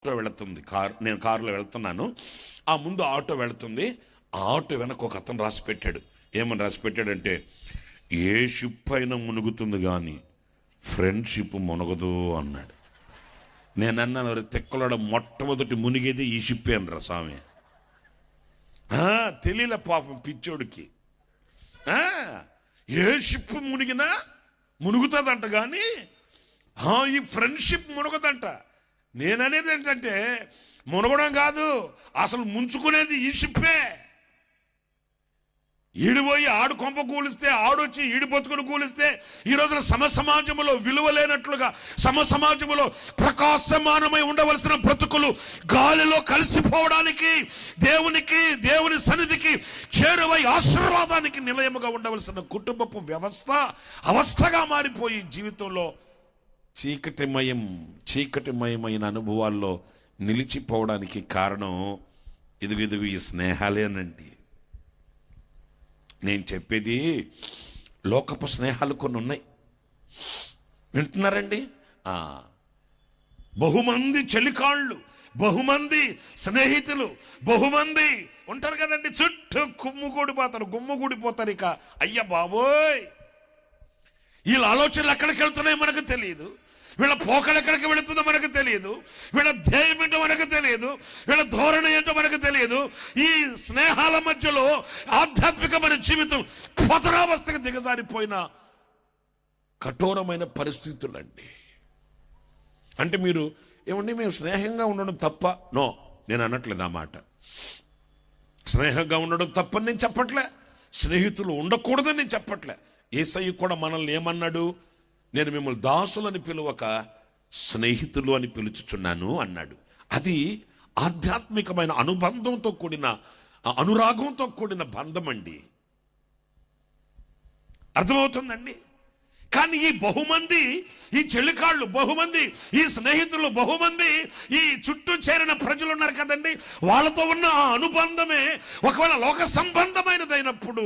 Auto వెళుతుంది, నేను కారులో వెళ్తున్నాను, ఆ ముందు ఆటో వెళుతుంది. ఆ ఆటో వెనక ఒక అతను రాసి పెట్టాడు. ఏమని రాసి పెట్టాడంటే, ఏ షిప్ అయినా మునుగుతుంది కానీ ఫ్రెండ్షిప్ మునగదు అన్నాడు. నేను అన్నాను, తెక్కలో మొట్టమొదటి మునిగేది ఈ షిప్ అనరా స్వామి. తెలియలే పాపం పిచ్చోడికి. ఏ షిప్ మునిగినా మునుగుతుందంట కానీ ఈ ఫ్రెండ్షిప్ మునగదంట. నేననేది ఏంటంటే, మునగడం కాదు, అసలు ముంచుకునేది ఈ షిప్పే. ఈడిపోయి ఆడు కొంప కూలిస్తే, ఆడొచ్చి ఈడి బతుకును కూలిస్తే, ఈ రోజున సమసమాజంలో విలువ లేనట్లుగా, సమసమాజంలో ప్రకాశమానమై ఉండవలసిన బ్రతుకులు గాలిలో కలిసిపోవడానికి, దేవుని సన్నిధికి చేరువై ఆశీర్వాదానికి నిలయముగా ఉండవలసిన కుటుంబపు వ్యవస్థ అవస్థగా మారిపోయి జీవితంలో చీకటిమయమైన అనుభవాల్లో నిలిచిపోవడానికి కారణం ఇదిగు ఈ స్నేహాలేనండి. నేను చెప్పేది లోకపు స్నేహాలు కొన్ని ఉన్నాయి, వింటున్నారండి? బహుమంది చెలికాళ్ళు, బహుమంది స్నేహితులు, బహుమంది ఉంటారు కదండి, చుట్టూ గుమ్ముగూడిపోతారు. ఇక అయ్య బాబోయ్, వీళ్ళ ఆలోచనలు ఎక్కడికి వెళ్తున్నాయో మనకు తెలియదు, వీళ్ళ పోకలు ఎక్కడికి వెళుతుందో మనకు తెలియదు, వీళ్ళ ధ్యేయం ఏంటో మనకు తెలియదు, వీళ్ళ ధోరణి ఏంటో మనకు తెలియదు. ఈ స్నేహాల మధ్యలో ఆధ్యాత్మికమైన జీవితం పతనావస్థకు దిగజారిపోయిన కఠోరమైన పరిస్థితులండి. అంటే మీరు ఏమండి, మేము స్నేహంగా ఉండడం తప్ప? నో, నేను అనట్లేదు ఆ మాట. స్నేహంగా ఉండడం తప్పని నేను చెప్పట్లే, స్నేహితులు ఉండకూడదని నేను చెప్పట్లే. యేసయ్య కూడా మనల్ని ఏమన్నాడు? నేను మిమ్మల్ని దాసులని పిలువక స్నేహితులు అని పిలుచుచున్నాను అన్నాడు. అది ఆధ్యాత్మికమైన అనుబంధంతో కూడిన, అనురాగంతో కూడిన బంధం అండి. అర్థమవుతుందండి? కానీ ఈ బహుమంది, ఈ చెలికాళ్ళు బహుమంది, ఈ స్నేహితులు బహుమంది, ఈ చుట్టూ చేరిన ప్రజలు ఉన్నారు కదండి, వాళ్ళతో ఉన్న ఆ అనుబంధమే ఒకవేళ లోక సంబంధమైనదైనప్పుడు